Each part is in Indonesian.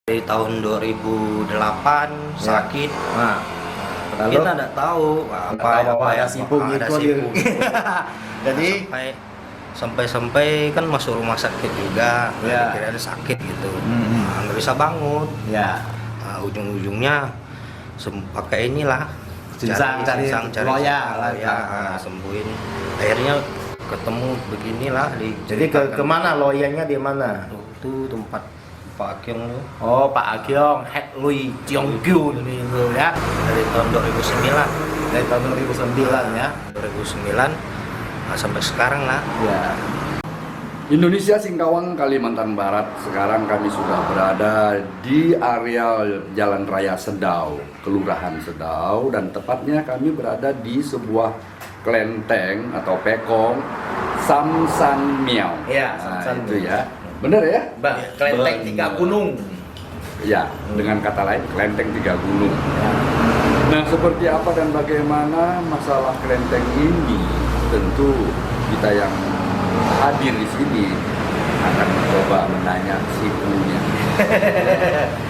Dari tahun 2008 sakit. Nah, Kita nggak tahu apa ada sibuk ada gitu. sibuk. Jadi sampai kan masuk rumah sakit juga. Ya. Kira ada sakit gitu. Hmm. Nggak bisa bangun. ya, Ujung-ujungnya pakai inilah cari loya lah. sembuhin. Akhirnya ketemu beginilah Jadi kemana loyanya di mana? Itu tempat Pak Kyong tuh. Oh, Pak Agyong, Head Lui Jeongkyu ini itu ya. Dari tahun 2009. Dari tahun 2009 ya. 2009 sampai sekarang lah. Ya. Indonesia Singkawang, Kalimantan Barat. Sekarang kami sudah berada di area Jalan Raya Sedau, Kelurahan Sedau, dan tepatnya kami berada di sebuah kelenteng atau pekong Samsan Miao. Iya, Nah, Samsan itu Miao. ya. Bener ya? Kelenteng Tiga Gunung. Ya, dengan kata lain kelenteng tiga gunung. Nah, seperti apa dan bagaimana masalah kelenteng ini? Tentu kita yang hadir di sini akan mencoba menanya sipunya.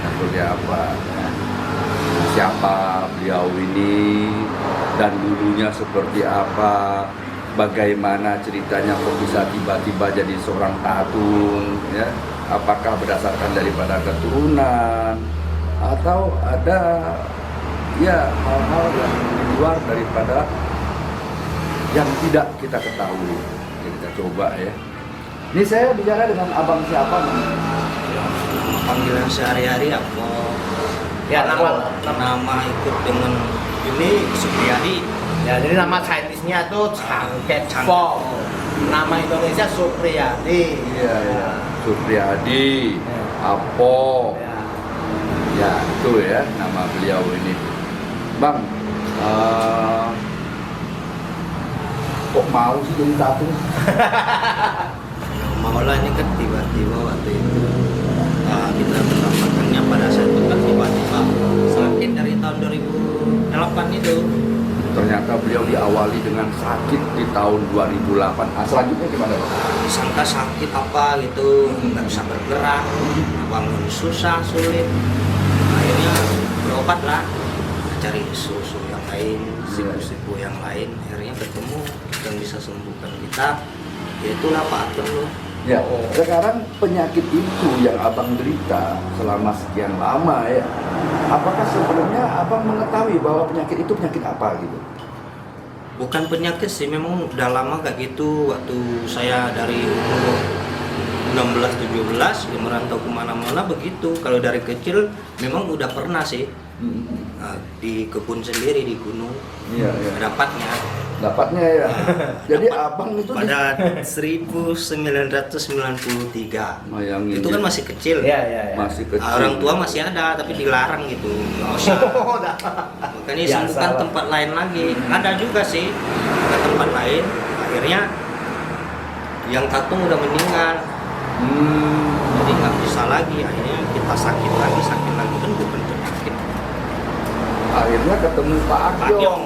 Seperti apa? Siapa beliau ini dan dulunya seperti apa? Bagaimana ceritanya kok bisa tiba-tiba jadi seorang tatung, ya? Apakah berdasarkan daripada keturunan atau ada ya hal-hal yang di luar daripada yang tidak kita ketahui. Jadi kita coba ya. Ini saya bicara dengan abang siapa nih? Panggilan sehari-hari apa? Ya, Nama ikut dengan ini Supriyadi. Ya, jadi nama Chinese-nya tuh Changket Fong. Nama Indonesia Supriyadi. Iya, ya. Supriyadi, Apo. Ya. Ya, itu ya nama beliau ini. Bang, kok mau sih jadi tatung? Maulah ini kan tiba-tiba waktu itu kita mendapatkannya pada saat itu kan tiba-tiba sakit dari tahun 2008 itu. Ternyata beliau diawali dengan sakit di tahun 2008. Selanjutnya gimana, Pak? Disangka sakit apa gitu, nggak bisa bergerak, bangun susah, sulit. Akhirnya berobat lah, cari susu yang lain, siku-siku yang lain. Akhirnya ketemu yang bisa sembuhkan kita, yaitulah Pak Agyong loh. Ya, sekarang penyakit itu yang abang derita selama sekian lama ya. Apakah sebelumnya abang mengetahui bahwa penyakit itu penyakit apa gitu? Bukan penyakit sih, memang udah lama kayak gitu. Waktu saya dari umur 16-17 ya merantau kemana-mana begitu. Kalau dari kecil memang udah pernah sih di kebun sendiri di gunung. Iya, iya. Dapatnya ya. Jadi abang itu pada 1993. Bayangin, itu kan ya. masih kecil. Ya. Masih kecil. Orang tua masih ada tapi dilarang gitu. Nggak usah. Makanya Biasa sembuhkan lah. tempat lain lagi. Ada juga sih ke tempat lain. Akhirnya yang tatung udah meninggal. Jadi nggak bisa lagi. Akhirnya kita sakit lagi kan bukan penyakit. Akhirnya ketemu Pak Pak Agyong. Agyong.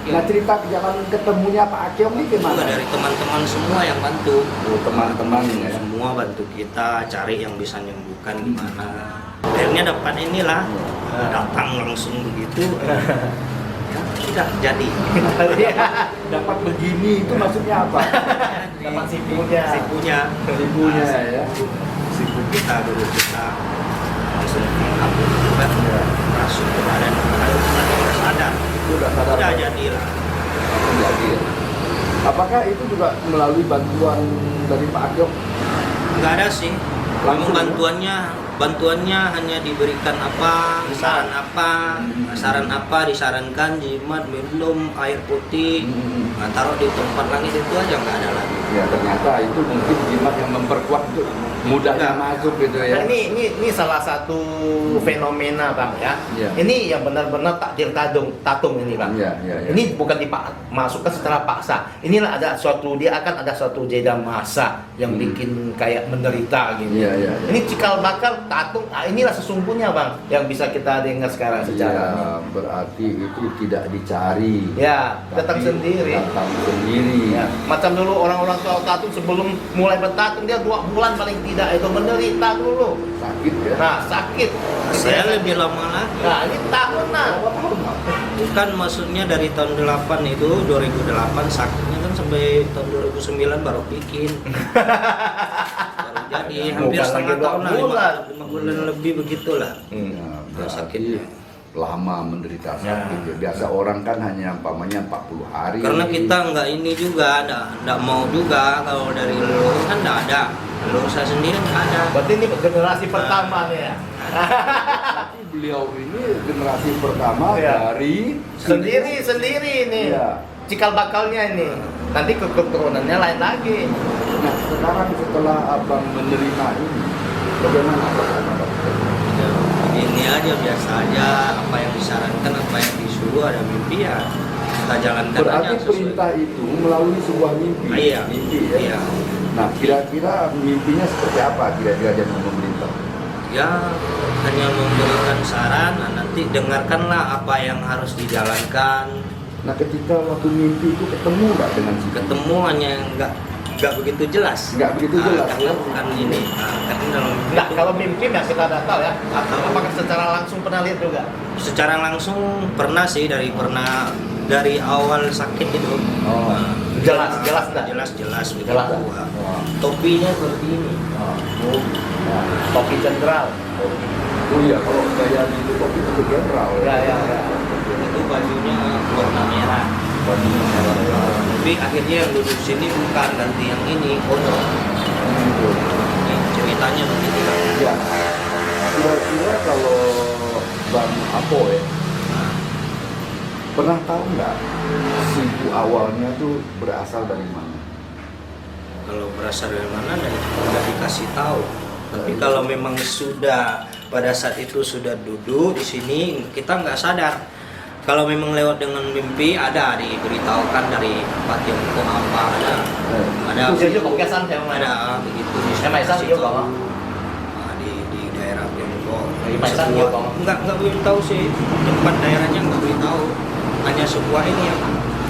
Nah, cerita jalan ketemunya Pak Agyong ini Juga gimana? dari teman-teman semua yang bantu. Oh, teman-teman ya. Semua bantu kita cari yang bisa menyembuhkan gimana. Akhirnya dapat inilah, datang langsung begitu. Ya, sudah jadi. Dapat begini itu maksudnya apa? Dapat sipunya. Sipunya ya. sipu kita dulu kita langsung menghapus masuk ke badan kalau kita tidak sadar. Itu udah sadar. Udah jadilah. Jadi ya. Apakah itu juga melalui bantuan dari Pak Agyong? Nggak ada sih. Langsung, Bantuannya hanya diberikan saran apa disarankan jimat, minum air putih, taruh di tempat langit itu aja nggak ada lagi. Ya, ternyata itu mungkin jimat yang memperkuat itu mudahnya masuk gitu ya. Nah, ini salah satu fenomena Bang ya. Iya. Ini yang benar-benar takdir tatung ini Bang. Iya. Ini bukan dimasukkan secara paksa. Inilah dia akan ada suatu jeda masa yang bikin kayak menderita gitu. Iya. Ini cikal bakal tatung. Inilah sesungguhnya Bang yang bisa kita dengar sekarang secara. Ya, berarti itu tidak dicari. Ya, datang Tapi sendiri. Datang sendiri. Ya, macam dulu orang-orang soal tatung sebelum mulai bertatung dia 2 bulan paling tidak itu menderita dulu. Sakit ya. Nah, sakit. Saya lebih lama lagi. Nah, ini tahunan. Kan maksudnya dari tahun 8 itu 2008 sakitnya kan sampai tahun 2009 baru bikin. Baru jadi hampir Bukan setengah lagi 2 tahun lah, bulan. 5 bulan lebih begitulah. Nah, Kalau berarti sakitnya. lama menderita sakit. Ya. Biasa orang kan hanya umpamanya 40 hari. Karena kita nggak ini juga, nggak mau juga kalau dari leluhur kan nggak ada. Leluhur saya sendiri nggak ada. Berarti ini generasi pertama nih ya. Tapi beliau ini generasi pertama Iya. dari Sendiri nih. Iya. Cikal bakalnya ini. Nanti keturunannya lain lagi. Nah, sekarang setelah abang menerima ini, bagaimana perasaan abang? Ya, ini aja biasa aja, apa yang disarankan, apa yang disuruh, ada mimpi ya kita jalankan aja Berarti sesuai. perintah itu melalui sebuah mimpi. Iya. Mimpi ya. Iya. Nah, kira-kira mimpinya seperti apa kira-kira dia memerintah? Ya hanya memberikan saran, nah, nanti dengarkanlah apa yang harus dijalankan. Nah, ketika waktu mimpi itu ketemu nggak dengan si Ketemu hanya nggak begitu jelas. Nggak begitu jelas, karena ya? bukan ini. Karena dalam mimpi Nah, itu kalau mimpi yang kita udah tahu ya. Apakah secara langsung pernah lihat juga? secara langsung pernah sih dari awal sakit itu. Oh, Nah, jelas enggak? jelas begitu. Jelas. Oh. Topinya seperti ini. Nah, Topi jenderal. oh iya, kalau saya itu topi itu general. Ya. Itu bajunya warna merah. Bajunya merah. Tapi akhirnya yang duduk sini bukan, ganti yang ini kodok. Ini ceritanya begitu. Ya, kira-kira kalau Bang Apo ya, pernah tahu nggak sifu awalnya tuh berasal dari mana? Kalau berasal dari mana nggak dikasih tahu. Tapi kalau memang sudah pada saat itu sudah duduk di sini, kita nggak sadar. Kalau memang lewat dengan mimpi ada diberitahukan dari Pak Tiongkok apa ada Itu saja pengkesan saya mau ada begitu Maisan dikasih dia, tahu. Bang. Nah, di daerah Tiongkok Di Maisan dia, Bang. nggak beritahu sih, tempat daerahnya nggak beritahu, hanya sebuah ini ya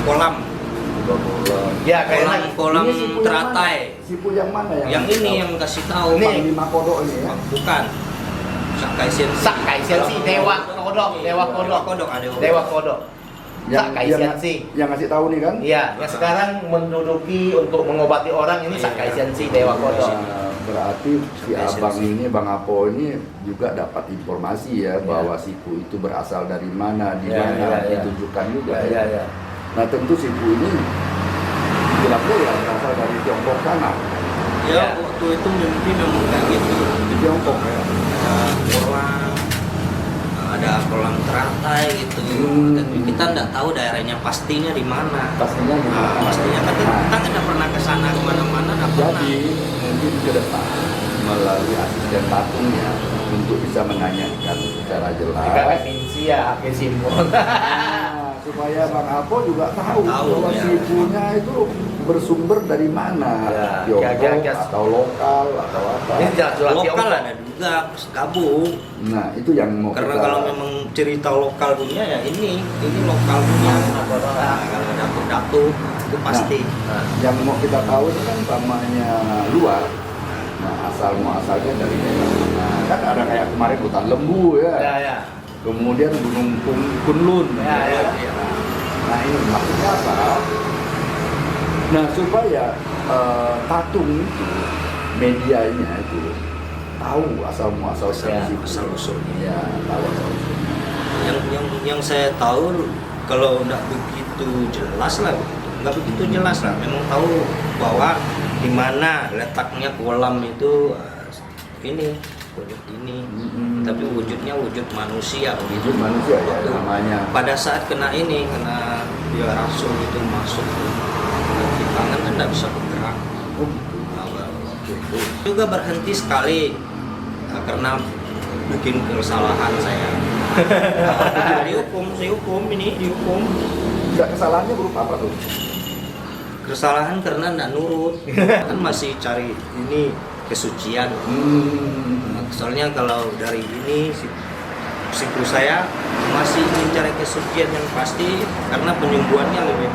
kolam Ya, kolam Ini sifu yang teratai. mana? Sifu yang mana Yang kasih ini tahu? yang kasih tahu Ini. Panglima Kodok ini ya? bukan Sakai Sensi. Sakai Sensi, Dewa Kodok, Dewa Kodok. Kodok ada Dewa Kodok. Sakai yang, Sensi. yang ngasih tahu nih kan? Iya, yang sekarang menduduki untuk mengobati orang ini Sakai Sensi, Dewa Kodok. Nah, berarti si Sakai abang Sensi. ini, Bang Apo ini juga dapat informasi ya bahwa sifu itu berasal dari mana, di Ya, mana ya. ditunjukkan juga. Ya. Nah, tentu sifu ini kira-kira berasal dari Tiongkok sana. Ya, waktu itu mimpi memang kayak gitu. Di Tiongkok ya. Ada kolam teratai gitu. Tapi kita nggak tahu daerahnya pastinya di mana. Pastinya di mana? Pastinya kan kita nggak pernah ke sana kemana-mana, nggak pernah. Jadi mungkin ke depan melalui asisten patungnya untuk bisa menanyakan secara jelas. Jika Sensi ya, pakai simbol. Nah, supaya Bang Apo juga tahu bahwa ya. sifunya itu bersumber dari mana, Ya, Tiongkok kira-kira- atau lokal atau apa. Ini jelas-jelas Lokal Tiongkok. ada juga gabung. Nah, itu yang mau Karena kita kalau memang cerita lokal punya ya ini lokal punya. Nah, kalau datuk itu pasti. yang mau kita tahu itu kan namanya luar. Nah, asal muasalnya dari daerah mana. Kan ada kayak kemarin hutan lembu ya. Ya. Kemudian Gunung Kunlun. Ya. Nah, ini maksudnya apa? Nah, supaya tatung itu medianya itu tahu asal muasal Asal usulnya. Ya, tahu asal usulnya. Yang saya tahu kalau nggak begitu jelas lah, nggak begitu jelas lah. Memang tahu bahwa di mana letaknya kolam itu ini wujud ini. Tapi wujudnya wujud manusia begitu. Wujud manusia ya Waktu namanya. pada saat kena dia rasul itu masuk di tangan kan nggak bisa bergerak. Oh, gitu. Nah, waktu itu juga berhenti sekali karena bikin kesalahan saya. dihukum dihukum. Enggak, kesalahannya berupa apa tuh? Kesalahan karena nggak nurut. Kan masih cari ini kesucian. Soalnya kalau dari ini siku saya masih ingin cari kesucian yang pasti karena penyembuhannya lebih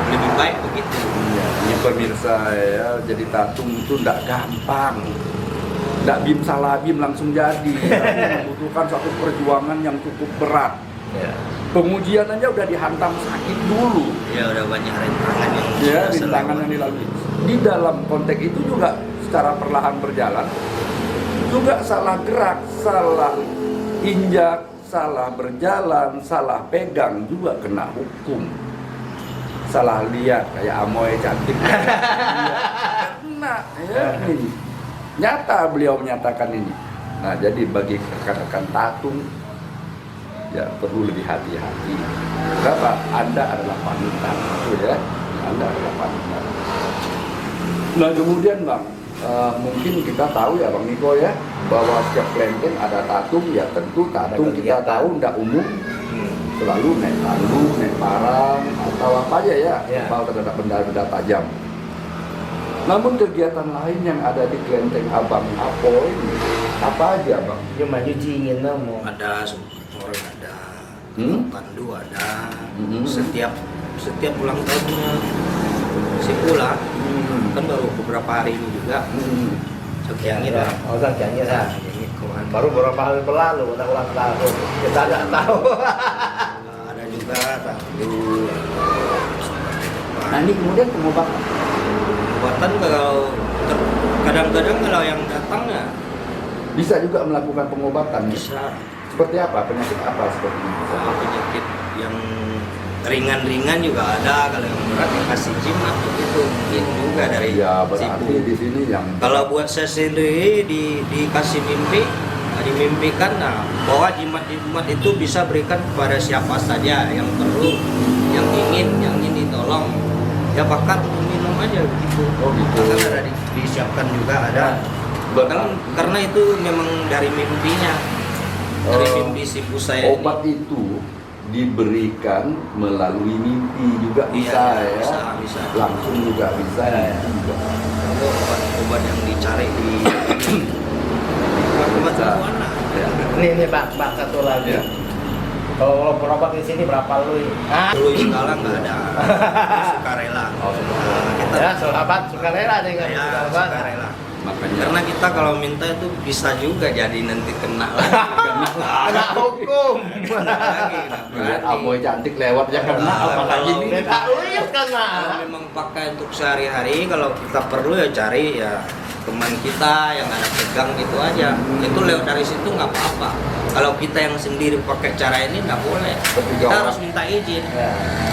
lebih baik begitu. Ini pemirsa ya, jadi tatung itu tidak gampang. Tidak bim salah bim langsung jadi. Tapi membutuhkan satu perjuangan yang cukup berat. Ya. Pengujian aja udah dihantam sakit dulu. Ya udah banyak rintangan yang Ya, sudah rintangan selewat. yang dilalui. Di dalam konteks itu juga secara perlahan berjalan, juga salah gerak, salah injak, salah berjalan, salah pegang juga kena hukum. Salah lihat kayak Amoy cantik. Kena ya ini. Nyata beliau menyatakan ini. Nah, jadi bagi rekan-rekan tatung ya perlu lebih hati-hati. Kenapa? Anda adalah panutan, gitu ya. Anda adalah panutan. Nah, kemudian Bang, mungkin kita tahu ya Bang Niko ya, bahwa setiap kelenteng ada tatung, ya tentu tatung kita kegiatan. tahu ndak umum, selalu naik tanduk, naik parang, atau apa aja ya, Ya. kepal terhadap benda-benda tajam. Namun kegiatan lain yang ada di kelenteng Abang Apoy ini, apa aja Bang? Cuma nyuciin mau. Ada sumber, ada pandu, ada Hmm. setiap ulang tahunnya si Pula kan baru beberapa hari ini juga Sekian Ya, itu. oh Sakiangnya ya. Ini kemarin Baru beberapa hari berlalu kita ulang tahun. Kita nggak tahu. ada juga tandu. Nah ini kemudian pengobatan. Pengobatan kalau kadang-kadang kalau yang datang ya Bisa juga melakukan pengobatan. bisa Seperti apa? Penyakit apa seperti ini? penyakit yang ringan-ringan juga ada, kalau yang berat dikasih jimat begitu mungkin juga dari Ya berarti sibu. di sini yang Kalau buat saya sendiri dikasih mimpi, dimimpikan, nah bahwa jimat-jimat itu bisa berikan kepada siapa saja yang perlu, yang ingin ditolong. Ya bakar untuk minum aja begitu. Oh, gitu. Bahkan ada disiapkan juga ada. Bahkan karena itu memang dari mimpinya, dari mimpi sibu saya ini. obat itu diberikan melalui mimpi juga bisa Iya, ya. bisa. Langsung juga bisa. Ya, ya. Itu obat yang dicari di obat Bisa. mana? Ya. Ini bang satu lagi. Ya. Kalau lo berobat di sini berapa lu? Ah. Dulu sekarang nggak ada, sukarela. Oh, Kita Ya, sahabat sukarela dengan ya, sahabat. sukarela. makanya Karena kita kalau minta itu bisa juga jadi nanti kena lagi. Kena hukum. Kena lagi. Kena lihat berani. Amoy cantik lewat ya kena Nah, apalagi kalau ini. Minta uyut kena. Kalau memang pakai untuk sehari-hari, kalau kita perlu ya cari ya teman kita yang ada pegang gitu aja. Itu lewat dari situ nggak apa-apa. Kalau kita yang sendiri pakai cara ini nggak boleh. Ketiga Kita orang. harus minta izin. Ya,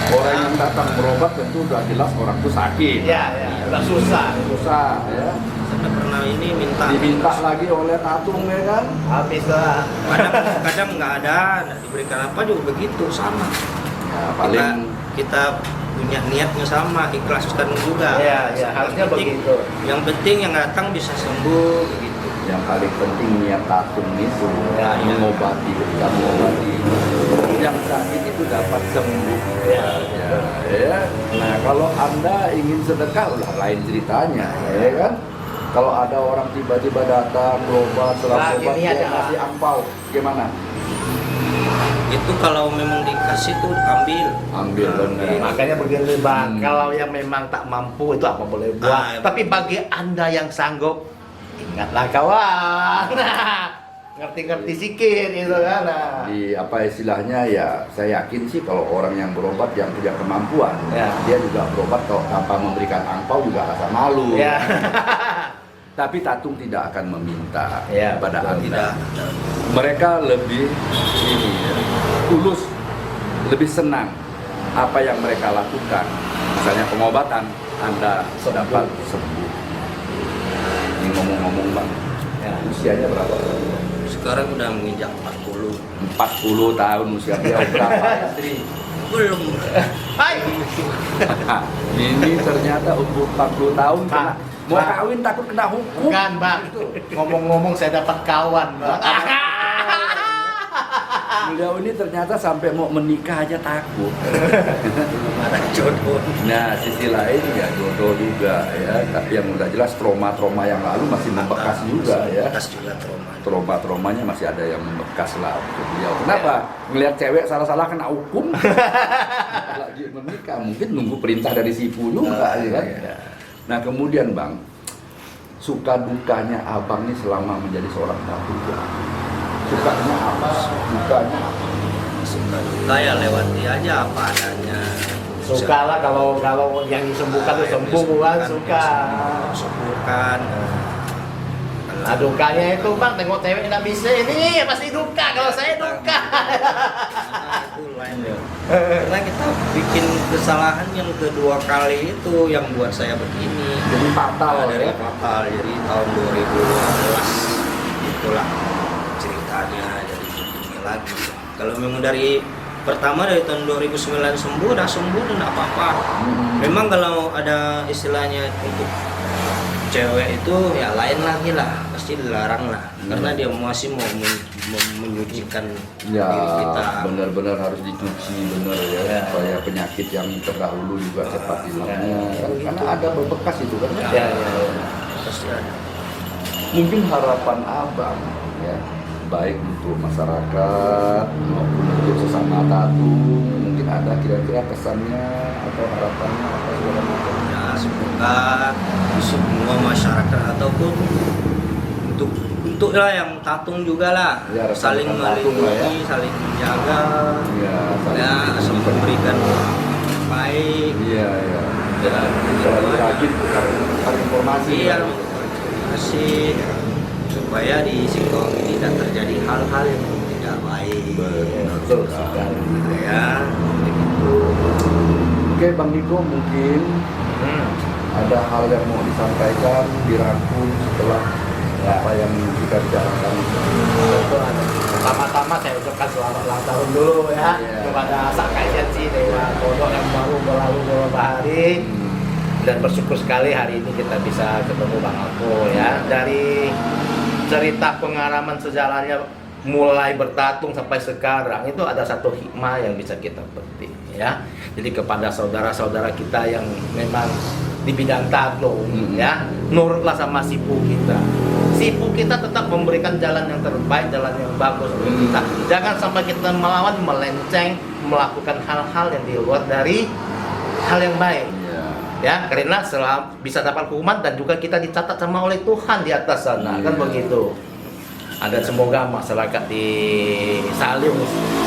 Orang yang datang berobat tentu udah jelas orang itu sakit. ya, udah susah. Susah ya. Saya pernah ini minta. Diminta lagi oleh tatung ya kan. Habis lah. Kadang nggak ada, nggak diberikan apa juga begitu sama. Ya, paling Kita punya niatnya sama, ikhlaskan juga. Ya, ya, harusnya penting- begitu. Yang penting yang datang bisa sembuh begitu. yang paling penting niat tatung itu Ya, ya. mengobati, ketika mengobati yang sakit itu dapat sembuh. Ya, Ya. Nah kalau anda ingin sedekah udah lain ceritanya, ya kan? Kalau ada orang tiba-tiba datang berobat, setelah Nah, berobat gini dia aja, kasih angpau, gimana? Itu kalau memang dikasih tuh ambil. Ambil bener. Makanya begini bang, Hmm. kalau yang memang tak mampu itu apa boleh buat. Ah, ya. Tapi bagi anda yang sanggup, ingatlah kawan. Ngerti-ngerti sikit gitu kan. Nah. Di apa istilahnya ya, saya yakin sih kalau orang yang berobat yang punya kemampuan, Ya. dia juga berobat kalau tanpa memberikan angpau juga rasa malu. Ya. Tapi tatung tidak akan meminta Ya, kepada betul. anda. Tidak. Mereka lebih ini ya, tulus, lebih senang apa yang mereka lakukan. Misalnya pengobatan, anda Sembuh. dapat sembuh. Ini ngomong-ngomong bang, Ya. usianya berapa? Sekarang udah menginjak 40. 40 tahun usia dia berapa istri? Belum. Hai. Ini ternyata umur 40 tahun kena, Pak, mau Pak. kawin takut kena hukum. Bukan bang, ngomong-ngomong saya dapat kawan bang. beliau ini ternyata sampai mau menikah aja takut. Belum ada jodoh. Nah, sisi lain ya jodoh juga ya, tapi yang udah jelas trauma-trauma yang lalu masih membekas juga ya. Membekas juga trauma. Trauma-traumanya masih ada yang membekas lah untuk beliau. Kenapa? Ngelihat cewek salah-salah kena hukum. Lagi menikah, mungkin nunggu perintah dari sifu juga ya kan. Nah, kemudian Bang, suka dukanya Abang nih selama menjadi seorang tahu itu apa? Sukanya apa? Dukanya apa? Suka duka ya lewati aja apa adanya. Suka lah kalau yang disembuhkan itu sembuh kan, suka. Sembuhkan. Nah, dukanya itu Bang, tengok cewek nggak bisa ini pasti duka. Kalau saya duka. Nah, itu lain ya. Karena kita bikin kesalahan yang kedua kali itu yang buat saya begini. Jadi fatal Dari ya. fatal. Jadi tahun 2015 itulah ceritanya jadi begini lagi. Kalau memang dari pertama dari tahun 2009 sembuh, udah sembuh dan nggak apa-apa. Memang kalau ada istilahnya untuk cewek itu ya lain lagi lah, pasti dilarang lah, karena dia masih mau menyucikan Ya, diri kita. benar-benar harus dicuci benar ya, supaya penyakit yang terdahulu juga cepat hilangnya. Karena ada bebekas itu kan. Ya. Pasti ada. Mungkin harapan Abang ya, baik untuk masyarakat maupun untuk sesama tatung, mungkin ada kira-kira pesannya atau harapannya apa segala macam. Ya semoga semua masyarakat ataupun untuk lah yang tatung juga lah, Ya, saling rekan-rekan tatung lah ya. melindungi, saling menjaga, Ya, ya memberikan baik. Iya. Ya, Selalu rajin cari informasi. Iya, masih supaya di Singkawang ini tidak terjadi hal-hal yang tidak baik. Betul sekali. Ya, begitu. Oke Bang Niko, mungkin ada hal yang mau disampaikan, dirangkum setelah apa yang kita bicarakan. Pertama-tama saya ucapkan selamat ulang tahun dulu ya kepada Sakai Sensi Dewa Kodok yang baru berlalu beberapa hari. Dan bersyukur sekali hari ini kita bisa ketemu Bang Alko ya. Dari cerita pengalaman sejarahnya mulai bertatung sampai sekarang itu ada satu hikmah yang bisa kita petik ya. Jadi kepada saudara-saudara kita yang memang di bidang tatung ya, nurutlah sama sipu kita. Sipu kita tetap memberikan jalan yang terbaik, jalan yang bagus untuk kita. Jangan sampai kita melawan, melenceng, melakukan hal-hal yang di luar dari hal yang baik. Ya, karena bisa dapat hukuman dan juga kita dicatat sama oleh Tuhan di atas sana, kan begitu. Ada semoga masyarakat di Salim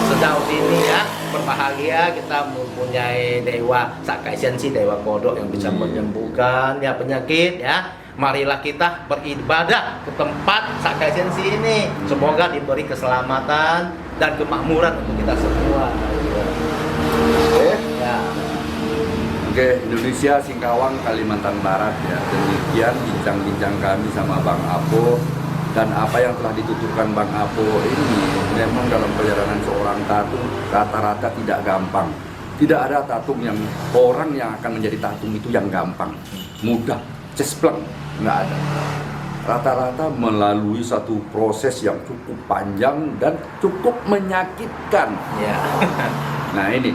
sejauh ini ya berbahagia, kita mempunyai Dewa Sakai Sensi, Dewa Kodok yang bisa menyembuhkan ya penyakit ya. Marilah kita beribadah ke tempat Sakai Sensi ini. Semoga diberi keselamatan dan kemakmuran untuk kita semua. Ya. Oke, Indonesia, Singkawang, Kalimantan Barat ya. Demikian bincang-bincang kami sama Bang Apo, dan apa yang telah dituturkan Bang Apo ini memang dalam perjalanan seorang tatung rata-rata tidak gampang. Tidak ada tatung yang orang yang akan menjadi tatung itu yang gampang, mudah, cespleng, nggak ada. Rata-rata melalui satu proses yang cukup panjang dan cukup menyakitkan. Ya. Nah ini,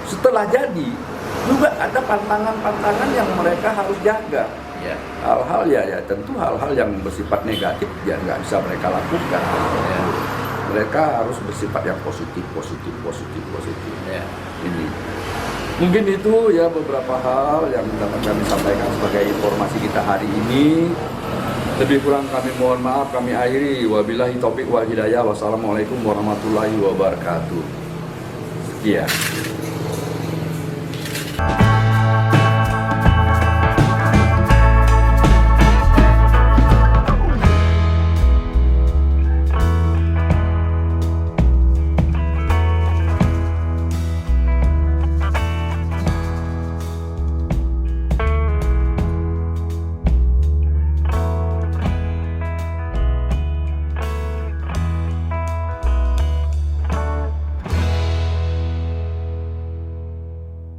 setelah jadi juga ada pantangan-pantangan yang mereka harus jaga. Ya. Hal-hal ya tentu hal-hal yang bersifat negatif ya nggak bisa mereka lakukan. Ya. Mereka harus bersifat yang positif. Ya. Ini mungkin itu ya beberapa hal yang dapat kami sampaikan sebagai informasi kita hari ini. Lebih kurang kami mohon maaf, kami akhiri. Wabillahi taufik wal hidayah. Wassalamualaikum warahmatullahi wabarakatuh. Sekian.